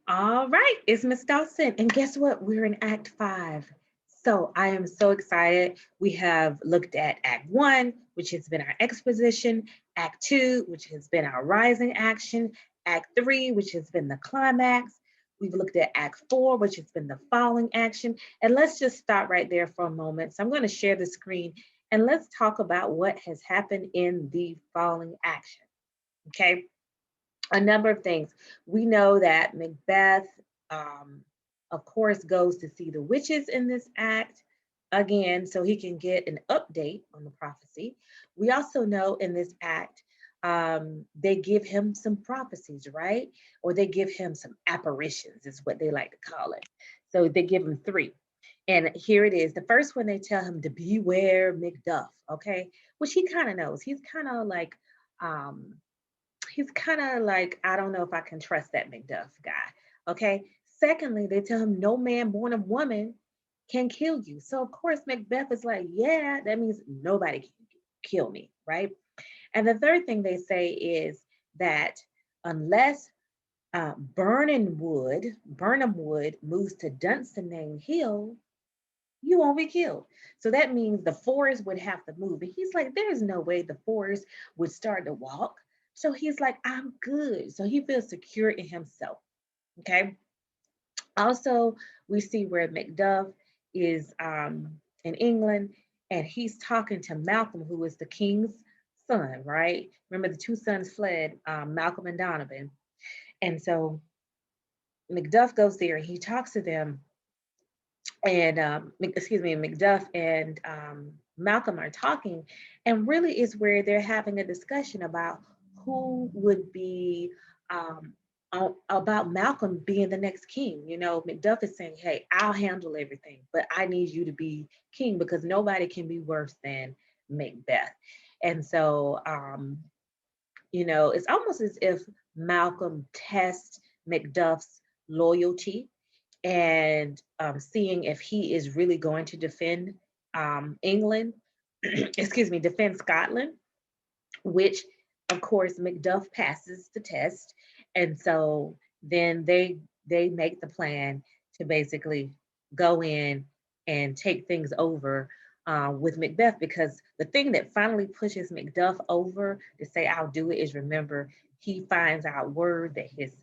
All right, it's Miss Dawson. And guess what? We're in Act 5. So I am so excited. We have looked at Act 1, which has been our exposition, Act 2, which has been our rising action, Act 3, which has been the climax. We've looked at Act 4, which has been the falling action. And let's just stop right there for a moment. So I'm going to share the screen and let's talk about what has happened in the falling action. Okay, a number of things. We know that Macbeth, um, of course, goes to see the witches in this act again, so he can get an update on the prophecy. We also know in this act, they give him some prophecies, right? Or they give him some apparitions, is what they like to call it. So they give him three. And here it is. The first one, they tell him to beware Macduff, okay? Which he kind of knows. Um, he's kind of like, I don't know if I can trust that Macduff guy. Okay. Secondly, they tell him no man born of woman can kill you. So of course Macbeth is like, yeah, that means nobody can kill me, right? And the third thing they say is that unless Burnham Wood moves to Dunsinane Hill, you won't be killed. So that means the forest would have to move. And he's like, there's no way the forest would start to walk. So he's like, I'm good. So he feels secure in himself. Okay. Also, we see where Macduff is in England and he's talking to Malcolm, who is the king's son, right? Remember, the two sons fled, Malcolm and Donovan. And so Macduff goes there and he talks to them and Macduff and Malcolm are talking, and really is where they're having a discussion about who would be um, about Malcolm being the next king. You know, Macduff is saying, "Hey, I'll handle everything, but I need you to be king because nobody can be worse than Macbeth." And so, it's almost as if Malcolm tests Macduff's loyalty and seeing if he is really going to defend England, excuse me, defend Scotland, which of course Macduff passes the test, and so then they make the plan to basically go in and take things over with Macbeth, because the thing that finally pushes Macduff over to say I'll do it is, remember, he finds out word that his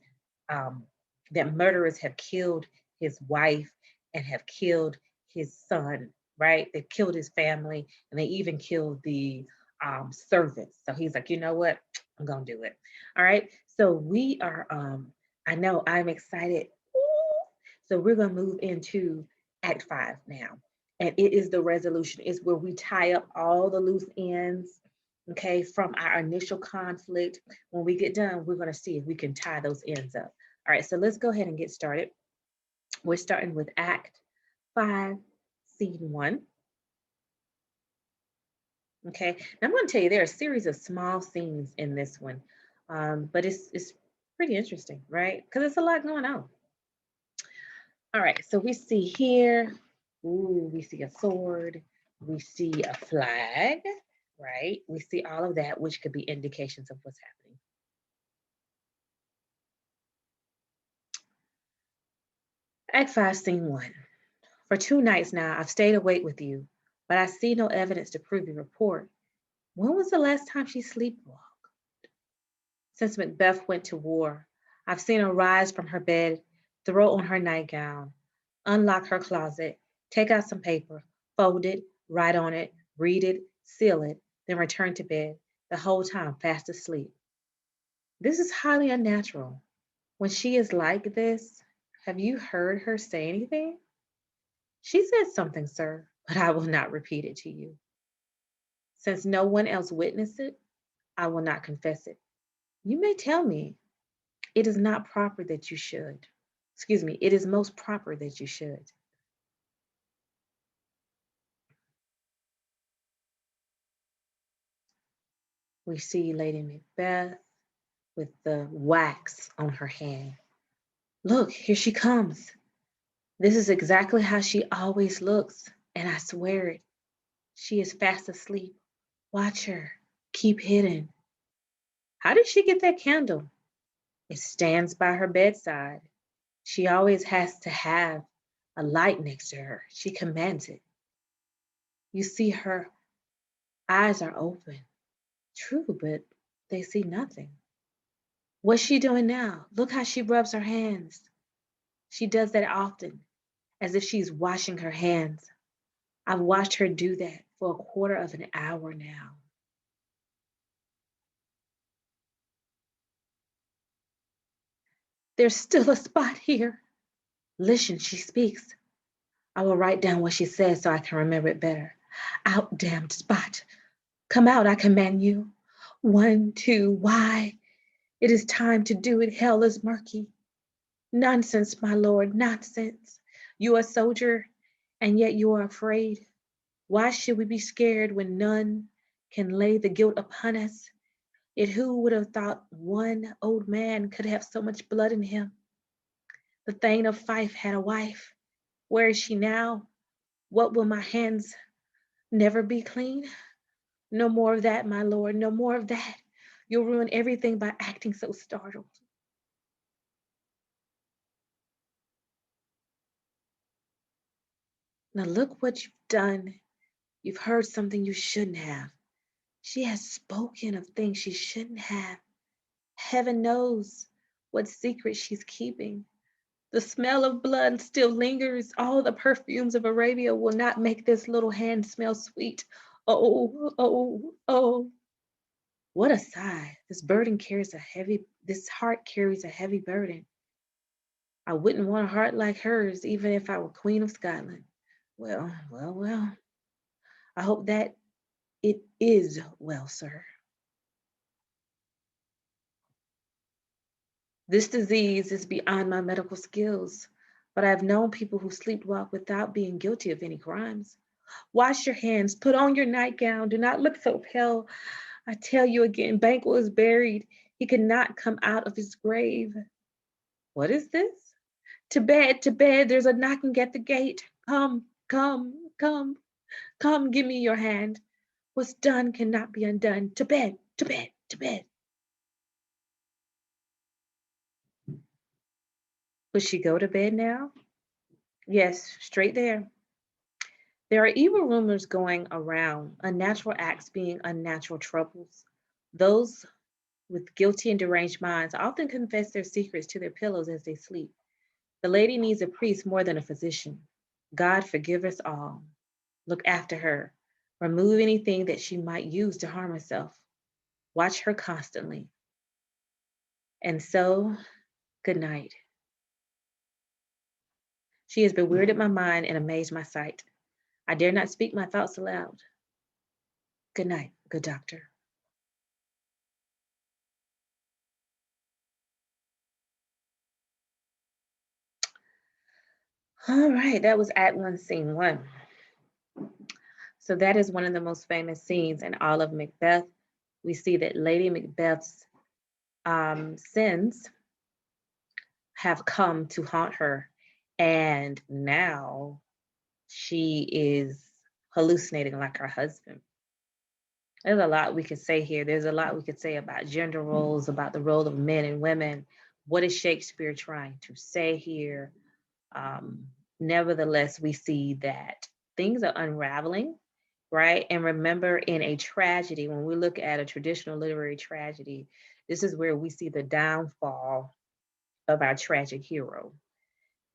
um, that murderers have killed his wife and have killed his son, right? They've killed his family and they even killed the servants. So he's like, you know what? I'm gonna do it. All right. So we are. I know I'm excited. So we're gonna move into Act 5 now, and it is the resolution. It's where we tie up all the loose ends. Okay, from our initial conflict. When we get done, we're gonna see if we can tie those ends up. All right. So let's go ahead and get started. We're starting with Act 5, Scene 1. Okay, now I'm going to tell you there are a series of small scenes in this one, but it's pretty interesting, right? Because it's a lot going on. All right, so we see here, ooh, we see a sword, we see a flag, right? We see all of that, which could be indications of what's happening. Act 5, Scene 1. For 2 nights now, I've stayed awake with you, but I see no evidence to prove your report. When was the last time she sleepwalked? Since Macbeth went to war, I've seen her rise from her bed, throw on her nightgown, unlock her closet, take out some paper, fold it, write on it, read it, seal it, then return to bed, the whole time fast asleep. This is highly unnatural. When she is like this, have you heard her say anything? She said something, sir, but I will not repeat it to you. Since no one else witnessed it, I will not confess it. You may tell me it is not proper that you should. Excuse me, it is most proper that you should. We see Lady Macbeth with the wax on her hand. Look, here she comes. This is exactly how she always looks, and I swear it. She is fast asleep. Watch her. Keep hidden. How did she get that candle? It stands by her bedside. She always has to have a light next to her. She commands it. You see her eyes are open. True, but they see nothing. What's she doing now? Look how she rubs her hands. She does that often, as if she's washing her hands. I've watched her do that for a quarter of an hour now. There's still a spot here. Listen, she speaks. I will write down what she says so I can remember it better. Out, damned spot. Come out, I command you. 1, 2, why? It is time to do it. Hell is murky. Nonsense, my lord, nonsense. You are a soldier, and yet you are afraid. Why should we be scared when none can lay the guilt upon us? Yet who would have thought one old man could have so much blood in him? The Thane of Fife had a wife. Where is she now? What will my hands never be clean? No more of that, my lord, no more of that. You'll ruin everything by acting so startled. Now look what you've done. You've heard something you shouldn't have. She has spoken of things she shouldn't have. Heaven knows what secret she's keeping. The smell of blood still lingers. All the perfumes of Arabia will not make this little hand smell sweet. Oh, oh, oh. What a sigh. This heart carries a heavy burden. I wouldn't want a heart like hers, even if I were Queen of Scotland. Well, well, well. I hope that it is well, sir. This disease is beyond my medical skills, but I've known people who sleepwalk without being guilty of any crimes. Wash your hands, put on your nightgown, do not look so pale. I tell you again, Banquo is buried. He cannot come out of his grave. What is this? To bed, there's a knocking at the gate. Come, come, come, come, give me your hand. What's done cannot be undone. To bed, to bed, to bed. Will she go to bed now? Yes, straight there. There are evil rumors going around, unnatural acts being unnatural troubles. Those with guilty and deranged minds often confess their secrets to their pillows as they sleep. The lady needs a priest more than a physician. God forgive us all. Look after her. Remove anything that she might use to harm herself. Watch her constantly. And so, good night. She has bewildered my mind and amazed my sight. I dare not speak my thoughts aloud. Good night, good doctor. All right, that was Act One, Scene One. So that is one of the most famous scenes in all of Macbeth. We see that Lady Macbeth's sins have come to haunt her, and now she is hallucinating like her husband. There's a lot we could say here. There's a lot we could say about gender roles, about the role of men and women. What is Shakespeare trying to say here? Um, Nevertheless, we see that things are unraveling, right? And remember, in a tragedy, when we look at a traditional literary tragedy, this is where we see the downfall of our tragic hero.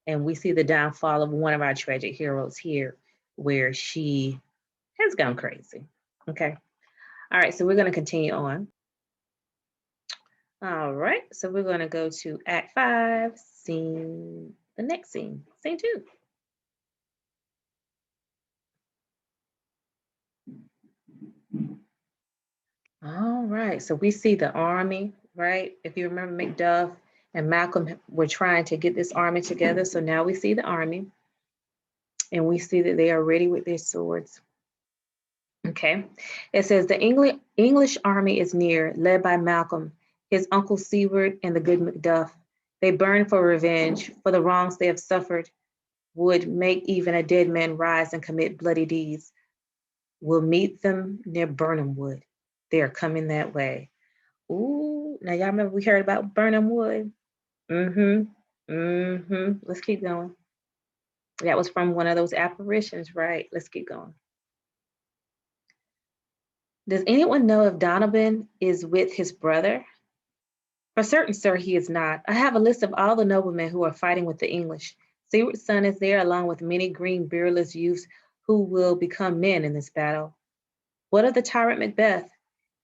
And we see the downfall of one of our tragic heroes here, where she has gone crazy. Okay. All right. So we're going to continue on. All right. So we're going to go to Act 5, the next scene, Scene 2. All right, so we see the army, right? If you remember, Macduff and Malcolm were trying to get this army together. So now we see the army and we see that they are ready with their swords. Okay, it says the English army is near, led by Malcolm, his uncle Seward, and the good Macduff. They burn for revenge for the wrongs they have suffered, would make even a dead man rise and commit bloody deeds. We'll meet them near Burnham Wood. They are coming that way. Ooh, now y'all remember we heard about Burnham Wood? Mm-hmm. Let's keep going. That was from one of those apparitions, right? Let's keep going. Does anyone know if Donovan is with his brother? For certain, sir, he is not. I have a list of all the noblemen who are fighting with the English. Seward's son is there, along with many green, beardless youths who will become men in this battle. What of the tyrant Macbeth?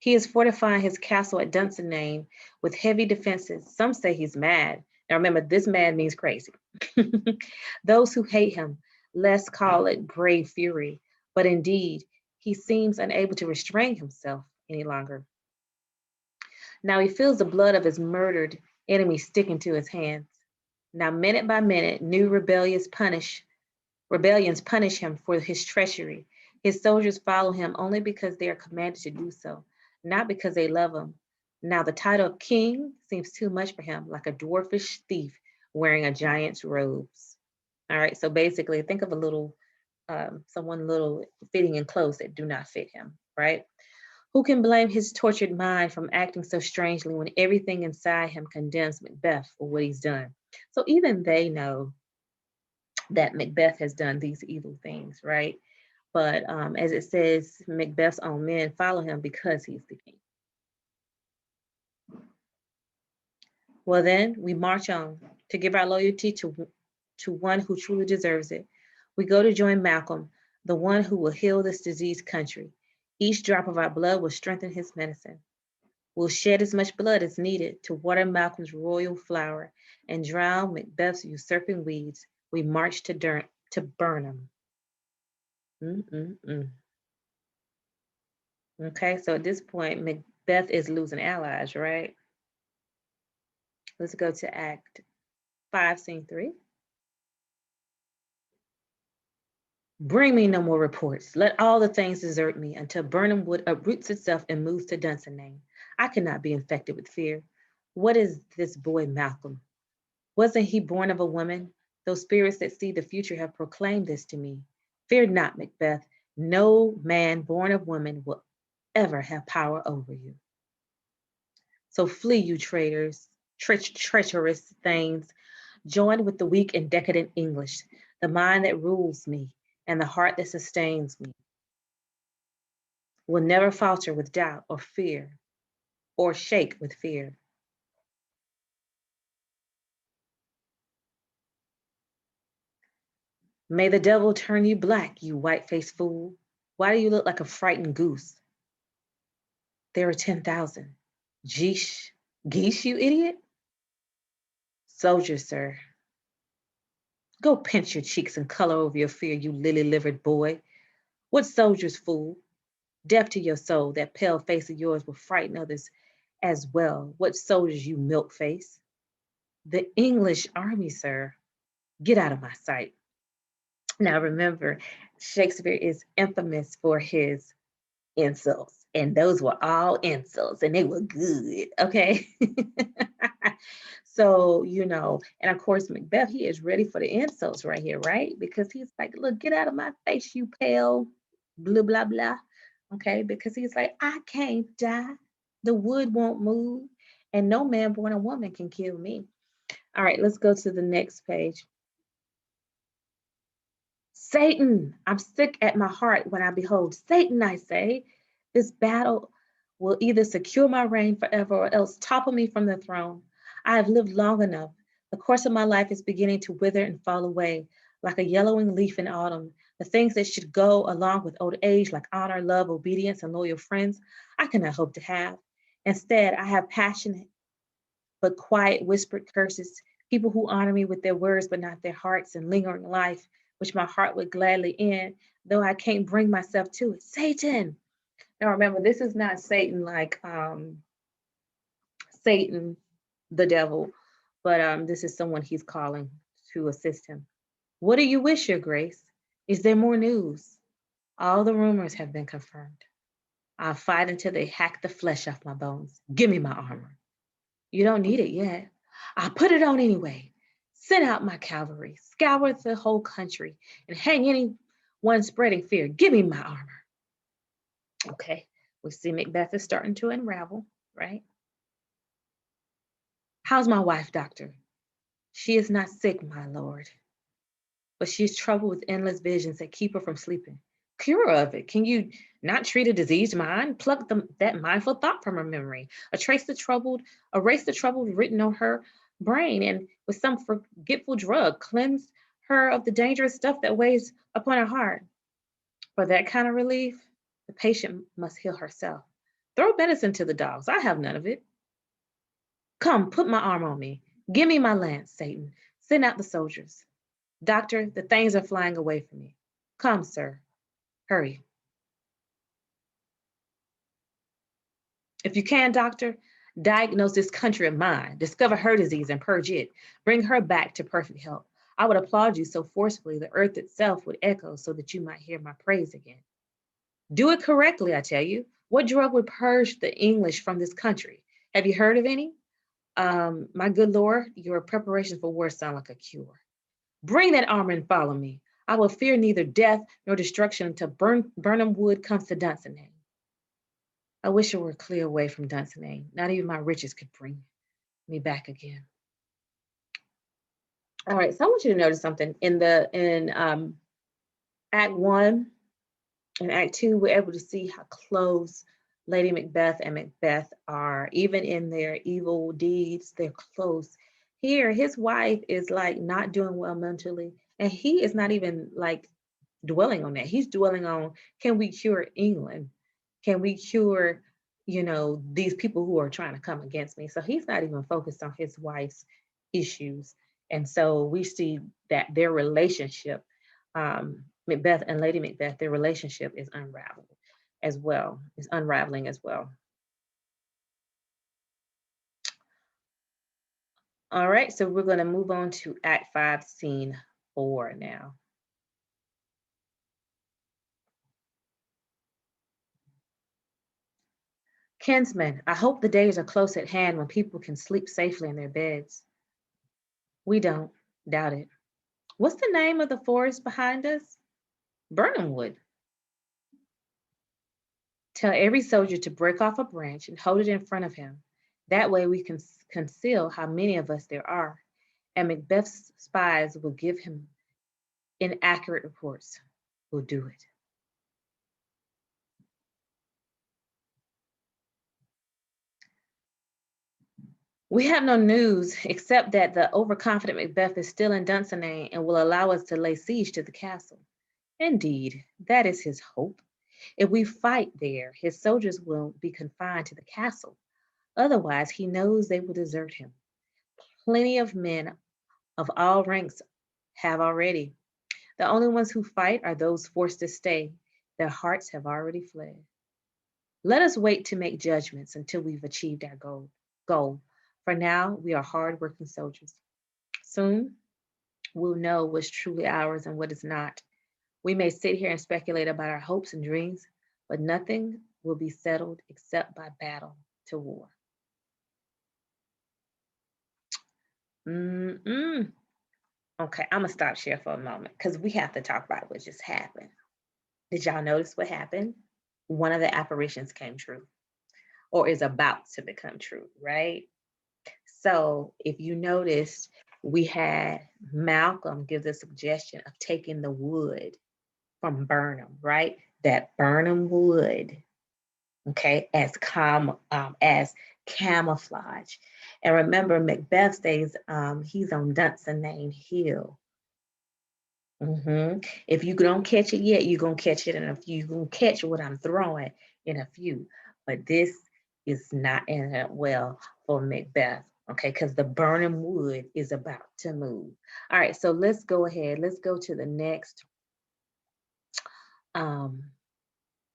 He is fortifying his castle at Dunsinane with heavy defenses. Some say he's mad. Now remember, this mad means crazy. Those who hate him less call it brave fury, but indeed, he seems unable to restrain himself any longer. Now he feels the blood of his murdered enemy sticking to his hands. Now, minute by minute, new rebellions punish him for his treachery. His soldiers follow him only because they are commanded to do so, not because they love him. Now, the title of king seems too much for him, like a dwarfish thief wearing a giant's robes. All right, so basically, think of a little, someone little fitting in clothes that do not fit him, right? Who can blame his tortured mind from acting so strangely when everything inside him condemns Macbeth for what he's done? So even they know that Macbeth has done these evil things, right? But as it says, Macbeth's own men follow him because he's the king. Well, then we march on to give our loyalty to one who truly deserves it. We go to join Malcolm, the one who will heal this diseased country. Each drop of our blood will strengthen his medicine. We'll shed as much blood as needed to water Malcolm's royal flower and drown Macbeth's usurping weeds. We march to Burnham. Mm-mm-mm. Okay, so at this point, Macbeth is losing allies, right? Let's go to Act 5, Scene 3. Bring me no more reports. Let all the things desert me until Burnham Wood uproots itself and moves to Dunsinane. I cannot be infected with fear. What is this boy Malcolm? Wasn't he born of a woman? Those spirits that see the future have proclaimed this to me. Fear not, Macbeth. No man born of woman will ever have power over you. So flee, you traitors, treacherous things, joined with the weak and decadent English, the mind that rules me and the heart that sustains me will never falter with doubt or fear or shake with fear. May the devil turn you black, you white-faced fool. Why do you look like a frightened goose? There are 10,000. Geesh, geese, you idiot? Soldiers, sir. Go pinch your cheeks and color over your fear, you lily-livered boy. What soldiers, fool? Deaf to your soul, that pale face of yours will frighten others as well. What soldiers, you milk face? The English army, sir. Get out of my sight. Now remember, Shakespeare is infamous for his insults, and those were all insults, and they were good, okay? So, and of course, Macbeth, he is ready for the insults right here, right? Because he's like, look, get out of my face, you pale, blah, blah, blah. Okay, because he's like, I can't die. The wood won't move, and no man born a woman can kill me. All right, let's go to the next page. Satan, I'm sick at my heart when I behold Satan, I say. This battle will either secure my reign forever or else topple me from the throne. I have lived long enough. The course of my life is beginning to wither and fall away like a yellowing leaf in autumn. The things that should go along with old age, like honor, love, obedience, and loyal friends, I cannot hope to have. Instead, I have passion but quiet whispered curses, people who honor me with their words but not their hearts, and lingering life, which my heart would gladly end, though I can't bring myself to it. Satan. Now remember, this is not Satan like Satan, the devil, but this is someone he's calling to assist him. What do you wish, Your Grace? Is there more news? All the rumors have been confirmed. I'll fight until they hack the flesh off my bones. Give me my armor. You don't need it yet. I'll put it on anyway. Send out my cavalry, scour the whole country, and hang anyone spreading fear. Give me my armor. Okay, we see Macbeth is starting to unravel, right? How's my wife, doctor? She is not sick, my lord, but she is troubled with endless visions that keep her from sleeping. Cure her of it. Can you not treat a diseased mind? Pluck that mindful thought from her memory. Erase the trouble written on her brain, and with some forgetful drug, cleanse her of the dangerous stuff that weighs upon her heart. For that kind of relief, the patient must heal herself. Throw medicine to the dogs. I have none of it. Come, put my arm on me. Give me my lance, Satan. Send out the soldiers. Doctor, the things are flying away from me. Come, sir. Hurry. If you can, doctor, diagnose this country of mine, discover her disease and purge it, bring her back to perfect health. I would applaud you so forcefully the earth itself would echo so that you might hear my praise again. Do it correctly, I tell you. What drug would purge the English from this country? Have you heard of any? My good Lord, your preparations for war sound like a cure. Bring that armor and follow me. I will fear neither death nor destruction until Burnham Wood comes to Dunsinane. I wish it were clear away from Dunsinane. Not even my riches could bring me back again. All right, so I want you to notice something. In Act 1 and Act 2, we're able to see how close Lady Macbeth and Macbeth are. Even in their evil deeds, they're close. Here, his wife is like not doing well mentally, and he is not even like dwelling on that. He's dwelling on, can we cure England? Can we cure, these people who are trying to come against me? So he's not even focused on his wife's issues. And so we see that their relationship, Macbeth and Lady Macbeth, their relationship is unraveling as well. All right, so we're going to move on to Act 5, Scene 4 now. Kinsmen, I hope the days are close at hand when people can sleep safely in their beds. We don't. Doubt it. What's the name of the forest behind us? Burnham Wood. Tell every soldier to break off a branch and hold it in front of him. That way we can conceal how many of us there are, and Macbeth's spies will give him inaccurate reports. We'll do it. We have no news except that the overconfident Macbeth is still in Dunsinane and will allow us to lay siege to the castle. Indeed, that is his hope. If we fight there, his soldiers will be confined to the castle. Otherwise, he knows they will desert him. Plenty of men of all ranks have already. The only ones who fight are those forced to stay. Their hearts have already fled. Let us wait to make judgments until we've achieved our goal. For now, we are hard-working soldiers. Soon, we'll know what's truly ours and what is not. We may sit here and speculate about our hopes and dreams, but nothing will be settled except by battle to war. Okay, I'm gonna stop share for a moment because we have to talk about what just happened. Did y'all notice what happened? One of the apparitions came true or is about to become true, right? So if you noticed, we had Malcolm give the suggestion of taking the wood from Burnham, right? That Burnham wood, okay, as camouflage. And remember, Macbeth says he's on Dunsinane Hill. If you don't catch it yet, you're gonna catch it in a few. You're gonna catch what I'm throwing in a few. But this is not ending up well for Macbeth, okay? Because the Burnham wood is about to move. All right, so let's go ahead. Let's go to the next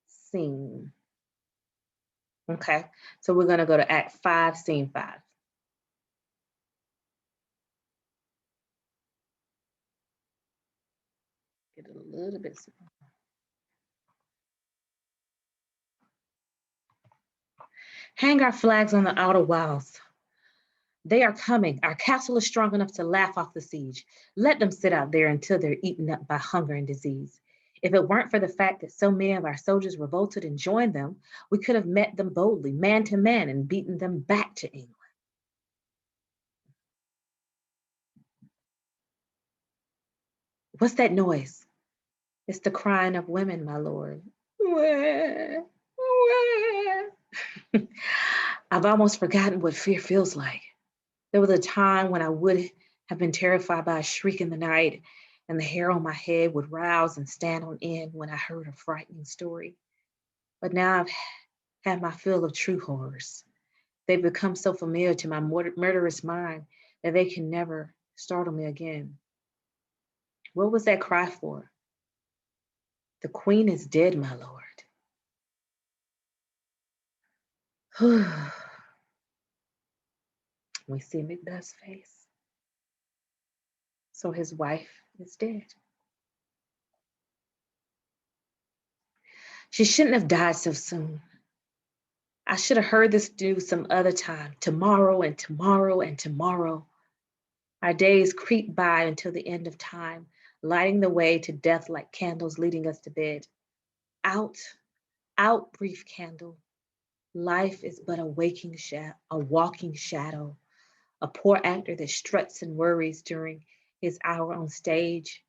scene. Okay, so we're gonna go to Act 5, Scene 5. Get it a little bit smaller. Hang our flags on the outer walls. They are coming. Our castle is strong enough to laugh off the siege. Let them sit out there until they're eaten up by hunger and disease. If it weren't for the fact that so many of our soldiers revolted and joined them, we could have met them boldly, man to man, and beaten them back to England. What's that noise? It's the crying of women, my lord. Wah, wah. I've almost forgotten what fear feels like. There was a time when I would have been terrified by a shriek in the night, and the hair on my head would rouse and stand on end when I heard a frightening story. But now I've had my fill of true horrors. They've become so familiar to my murderous mind that they can never startle me again. What was that cry for? The queen is dead, my lord. We see Macbeth's face. So his wife is dead. She shouldn't have died so soon. I should have heard this news some other time, tomorrow and tomorrow and tomorrow. Our days creep by until the end of time, lighting the way to death like candles leading us to bed. Out, out, brief candle. Life is but a walking shadow, a poor actor that struts and worries during his hour on stage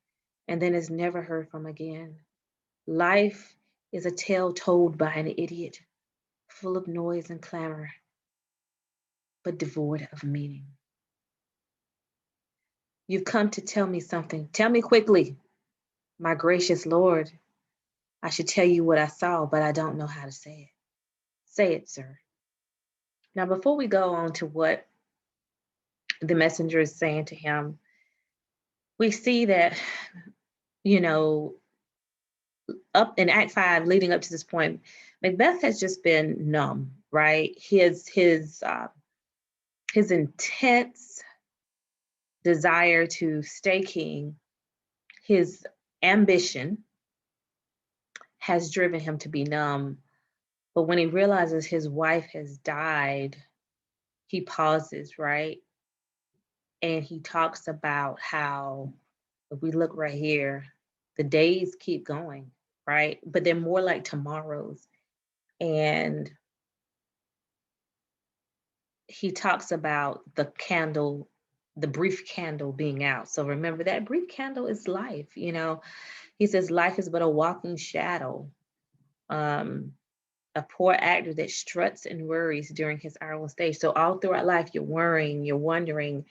and then is never heard from again. Life is a tale told by an idiot, full of noise and clamor, but devoid of meaning. You've come to tell me something. Tell me quickly. My gracious Lord, I should tell you what I saw, but I don't know how to say it. Say it, sir. Now, before we go on to what the messenger is saying to him, we see that, you know, up in Act 5, leading up to this point, Macbeth has just been numb, right? His intense desire to stay king, his ambition has driven him to be numb. But when he realizes his wife has died, he pauses, right? And he talks about how, if we look right here, the days keep going, right? But they're more like tomorrows. And he talks about the candle, the brief candle being out. So remember that brief candle is life, you know. He says life is but a walking shadow. A poor actor that struts and worries during his hour on stage. So all throughout life, you're worrying, you're wondering.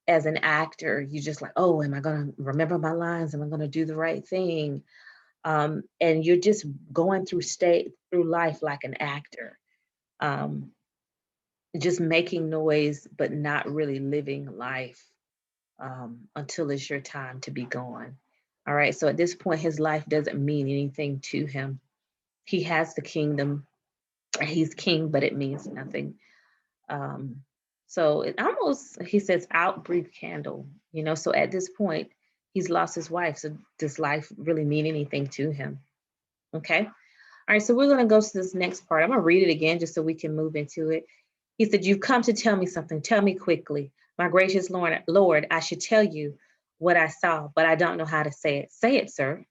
As an actor, you just like, oh, am I going to remember my lines? Am I going to do the right thing? And you're just going through life like an actor, just making noise, but not really living life until it's your time to be gone. All right. So at this point, his life doesn't mean anything to him. He has the kingdom. He's king, but it means nothing. Um, so it almost, he says, out brief candle, you know, so at this point, he's lost his wife. So does life really mean anything to him? Okay. All right. So we're going to go to this next part. I'm going to read it again just so we can move into it. He said, you've come to tell me something. Tell me quickly. My gracious Lord, I should tell you what I saw, but I don't know how to say it. Say it, sir.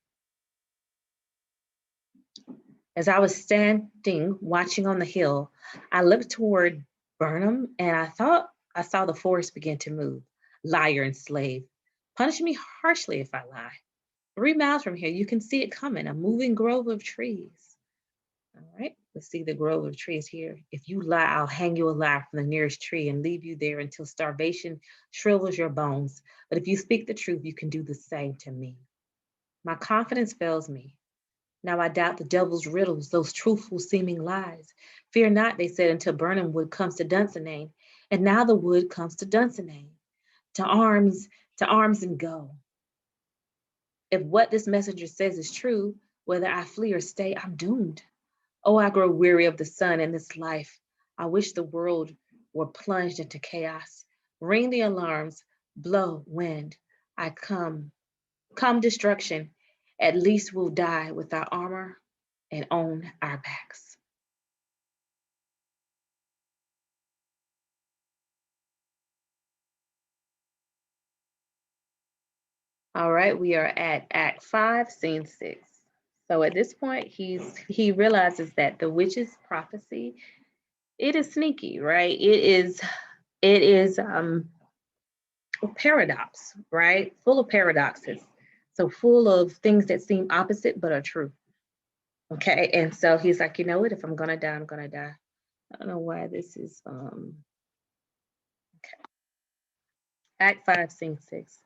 As I was standing watching on the hill, I looked toward Burnham and I thought I saw the forest begin to move. Liar and slave. Punish me harshly if I lie. 3 miles from here, you can see it coming, a moving grove of trees. All right, let's see the grove of trees here. If you lie, I'll hang you alive from the nearest tree and leave you there until starvation shrivels your bones. But if you speak the truth, you can do the same to me. My confidence fails me. Now I doubt the devil's riddles, those truthful seeming lies. Fear not, they said, until Burnham Wood comes to Dunsinane. And now the wood comes to Dunsinane. To arms and go. If what this messenger says is true, whether I flee or stay, I'm doomed. Oh, I grow weary of the sun and this life. I wish the world were plunged into chaos. Ring the alarms, blow wind. I come. Come destruction. At least we'll die with our armor and on our backs. All right, we are at Act 5, Scene 6. So at this point, he realizes that the witch's prophecy, it is sneaky, right? It is paradox, right? Full of paradoxes. So full of things that seem opposite but are true. Okay. And so he's like, you know what? If I'm gonna die, I'm gonna die. I don't know why this is okay. Act 5, Scene 6.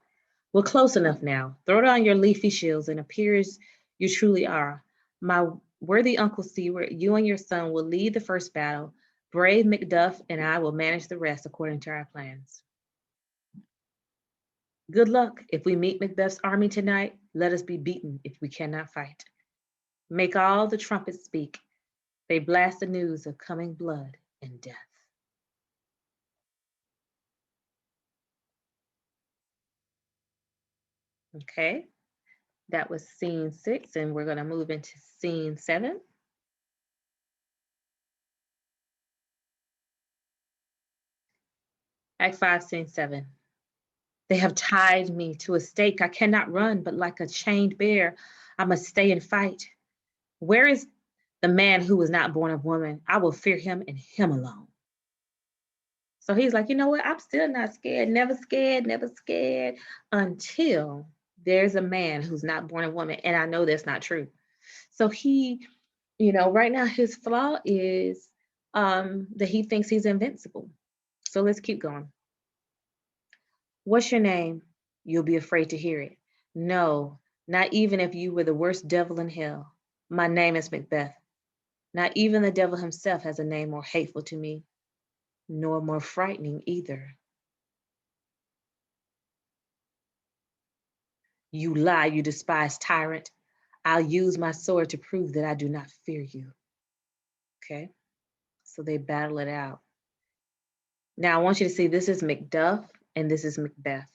We're close enough now. Throw down your leafy shields and appear as you truly are. My worthy Uncle Seward, you and your son will lead the first battle. Brave Macduff and I will manage the rest according to our plans. Good luck. If we meet Macbeth's army tonight, let us be beaten if we cannot fight. Make all the trumpets speak. They blast the news of coming blood and death. Okay, that was scene 6, and we're going to move into scene 7. Act 5, scene 7. They have tied me to a stake. I cannot run, but like a chained bear, I must stay and fight. Where is the man who was not born of woman? I will fear him and him alone. So he's like, you know what? I'm still not scared, never scared until there's a man who's not born of woman. And I know that's not true. So he, right now his flaw is that he thinks he's invincible. So let's keep going. What's your name? You'll be afraid to hear it. No, not even if you were the worst devil in hell. My name is Macbeth. Not even the devil himself has a name more hateful to me, nor more frightening either. You lie, you despised tyrant. I'll use my sword to prove that I do not fear you. Okay, so they battle it out. Now I want you to see this is Macduff and this is Macbeth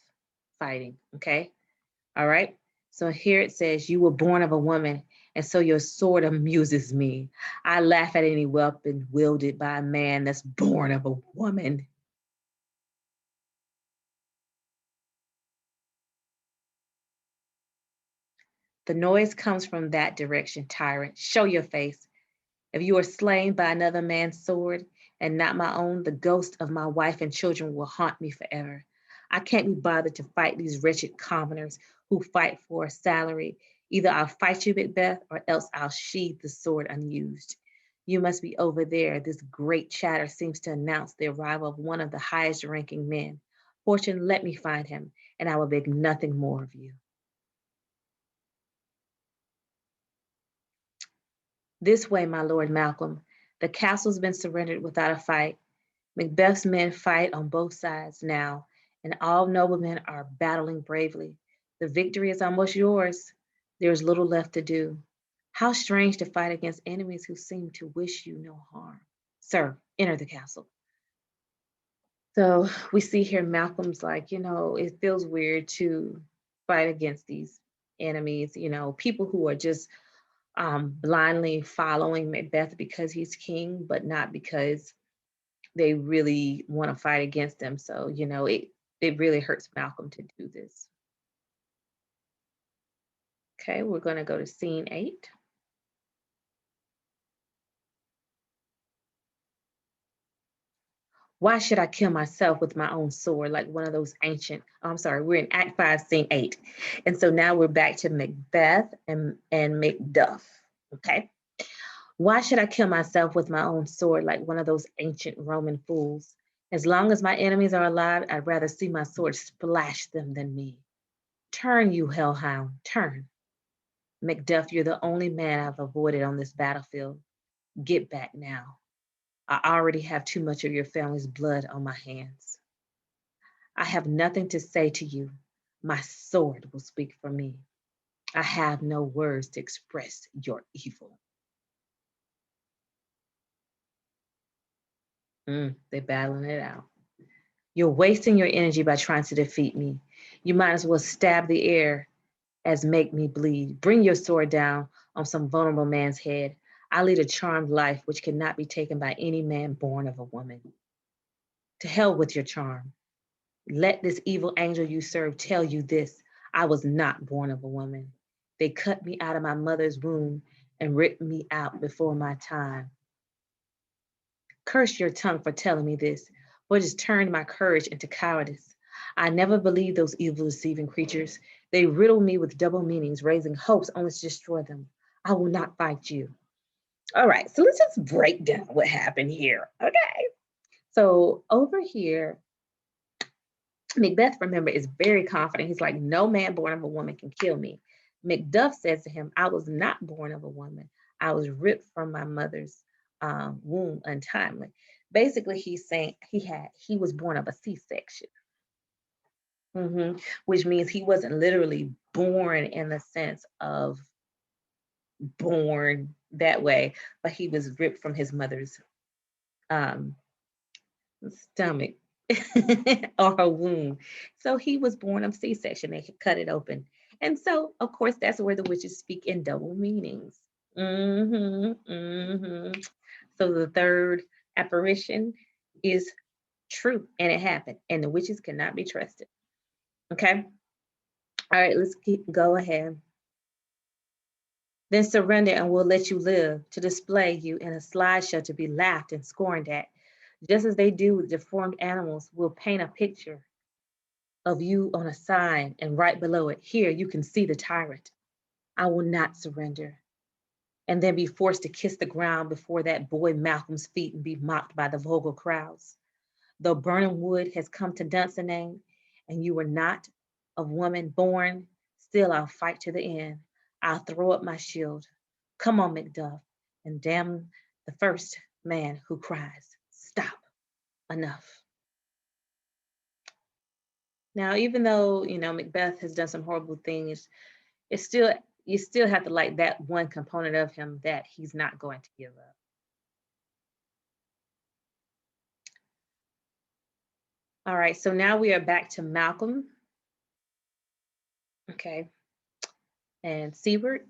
fighting. Okay, all right. So here it says, you were born of a woman, and so your sword amuses me. I laugh at any weapon wielded by a man that's born of a woman. The noise comes from that direction, tyrant. Show your face. If you are slain by another man's sword and not my own, the ghost of my wife and children will haunt me forever. I can't be bothered to fight these wretched commoners who fight for a salary. Either I'll fight you, Macbeth, or else I'll sheathe the sword unused. You must be over there. This great chatter seems to announce the arrival of one of the highest ranking men. Fortune, let me find him, and I will beg nothing more of you. This way, my Lord Malcolm. The castle's been surrendered without a fight. Macbeth's men fight on both sides now, and all noblemen are battling bravely. The victory is almost yours. There is little left to do. How strange to fight against enemies who seem to wish you no harm. Sir, enter the castle. So we see here Malcolm's like, it feels weird to fight against these enemies, people who are just blindly following Macbeth because he's king, but not because they really want to fight against him. So, it really hurts Malcolm to do this. Okay, we're going to go to scene 8. Why should I kill myself with my own sword like one of those ancient? Oh, I'm sorry, we're in Act 5, Scene 8. And so now we're back to Macbeth and Macduff. Okay. Why should I kill myself with my own sword like one of those ancient Roman fools? As long as my enemies are alive, I'd rather see my sword splash them than me. Turn, you hellhound, turn. Macduff, you're the only man I've avoided on this battlefield. Get back now. I already have too much of your family's blood on my hands. I have nothing to say to you. My sword will speak for me. I have no words to express your evil. They're battling it out. You're wasting your energy by trying to defeat me. You might as well stab the air as make me bleed. Bring your sword down on some vulnerable man's head. I lead a charmed life which cannot be taken by any man born of a woman. To hell with your charm. Let this evil angel you serve tell you this. I was not born of a woman. They cut me out of my mother's womb and ripped me out before my time. Curse your tongue for telling me this, for it has turned my courage into cowardice. I never believed those evil, deceiving creatures. They riddle me with double meanings, raising hopes only to destroy them. I will not fight you. All right, so let's just break down what happened here. Okay. So over here, Macbeth, remember, is very confident. He's like, no man born of a woman can kill me. Macduff says to him, I was not born of a woman. I was ripped from my mother's womb untimely. Basically, he's saying he was born of a C-section, which means he wasn't literally born in the sense of born that way, but he was ripped from his mother's um, stomach or her womb. So he was born of C-section. They cut it open. And so, of course, that's where the witches speak in double meanings. So the third apparition is true and it happened. And the witches cannot be trusted. Okay. All right, let's go ahead. Then surrender and we'll let you live, to display you in a slideshow to be laughed and scorned at. Just as they do with deformed animals, we'll paint a picture of you on a sign and right below it, here you can see the tyrant. I will not surrender. And then be forced to kiss the ground before that boy Malcolm's feet and be mocked by the vulgar crowds. Though burning wood has come to Dunsinane, and you were not of woman born, still I'll fight to the end. I'll throw up my shield. Come on, Macduff, and damn the first man who cries, stop, enough. Now, even though, Macbeth has done some horrible things, it's still, you still have to like that one component of him that he's not going to give up. All right, so now we are back to Malcolm. Okay. And Seward,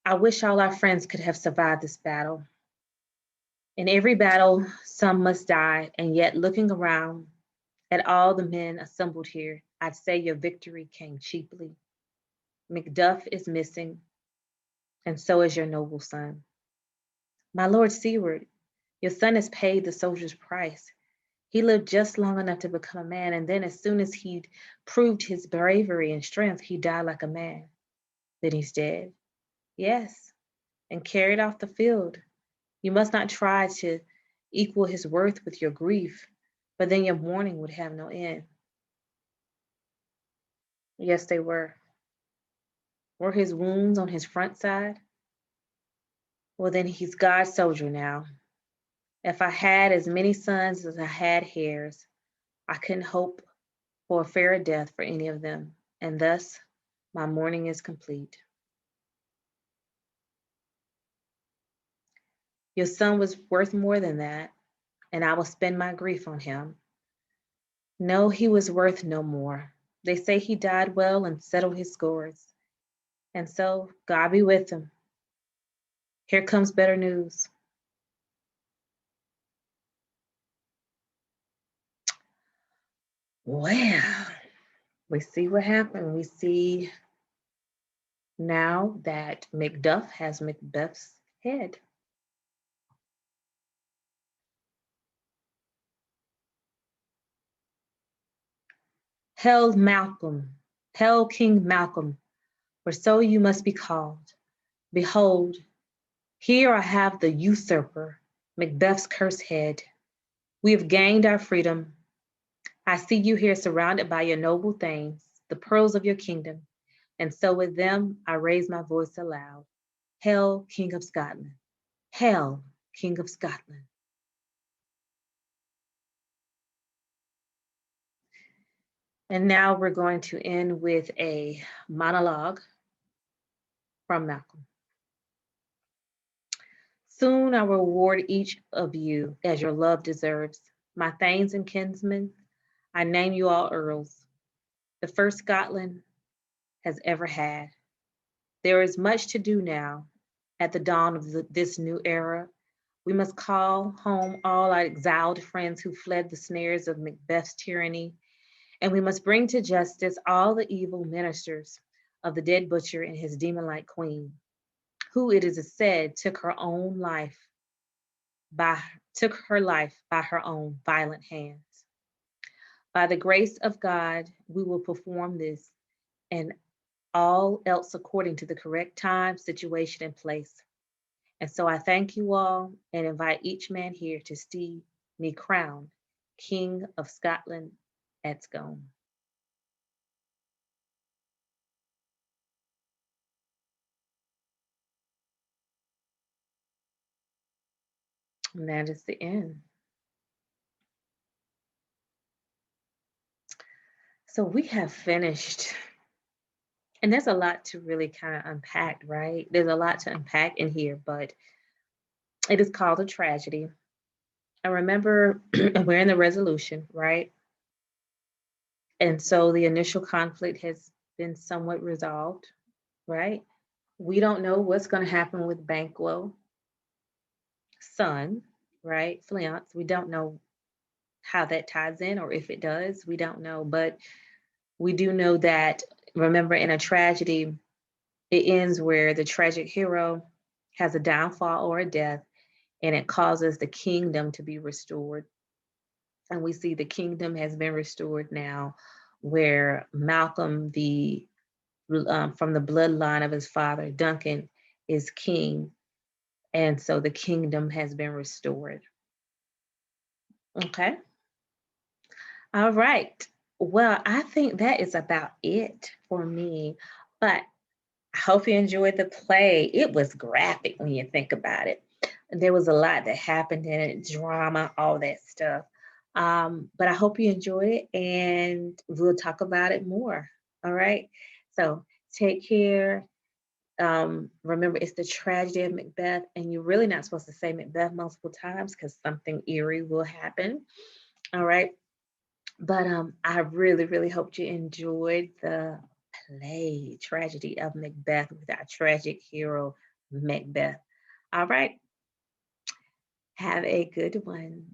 I wish all our friends could have survived this battle. In every battle, some must die, and yet looking around at all the men assembled here, I'd say your victory came cheaply. Macduff is missing, and so is your noble son. My Lord Seward, your son has paid the soldier's price. He lived just long enough to become a man, and then as soon as he'd proved his bravery and strength, he died like a man. Then he's dead. Yes, and carried off the field. You must not try to equal his worth with your grief, but then your mourning would have no end. Yes, they were. Were his wounds on his front side? Well, then he's God's soldier now. If I had as many sons as I had hairs, I couldn't hope for a fairer death for any of them, and thus my mourning is complete. Your son was worth more than that, and I will spend my grief on him. No, he was worth no more. They say he died well and settled his scores. And so, God be with him. Here comes better news. Well, we see what happened. We see now that Macduff has Macbeth's head. Hail Malcolm, hail King Malcolm, for so you must be called. Behold, here I have the usurper, Macbeth's cursed head. We have gained our freedom. I see you here surrounded by your noble thanes, the pearls of your kingdom, and so with them I raise my voice aloud. Hail, King of Scotland. Hail, King of Scotland. And now we're going to end with a monologue from Malcolm. Soon I will reward each of you as your love deserves. My thanes and kinsmen, I name you all earls, the first Scotland has ever had. There is much to do now at the dawn of this new era. We must call home all our exiled friends who fled the snares of Macbeth's tyranny, and we must bring to justice all the evil ministers of the dead butcher and his demon-like queen, who it is said took her life by her own violent hands. By the grace of God, we will perform this and all else according to the correct time, situation, and place. And so I thank you all and invite each man here to see me crowned King of Scotland at Scone. And that is the end. So we have finished. And there's a lot to really kind of unpack, right? There's a lot to unpack in here, but it is called a tragedy. I remember we're in the resolution, right? And so the initial conflict has been somewhat resolved, right? We don't know what's going to happen with Banquo, son, right? Fleance. We don't know how that ties in or if it does. We don't know. But we do know that, remember, in a tragedy, it ends where the tragic hero has a downfall or a death, and it causes the kingdom to be restored. And we see the kingdom has been restored now, where Malcolm, the from the bloodline of his father, Duncan, is king. And so the kingdom has been restored. Okay. All right. Well, I think that is about it for me. But I hope you enjoyed the play. It was graphic when you think about it. There was a lot that happened in it, drama, all that stuff. But I hope you enjoyed it and we'll talk about it more. All right. So take care. Remember, it's the tragedy of Macbeth, and you're really not supposed to say Macbeth multiple times because something eerie will happen. All right. But I really, really hope you enjoyed the play, Tragedy of Macbeth, with our tragic hero, Macbeth. All right. Have a good one.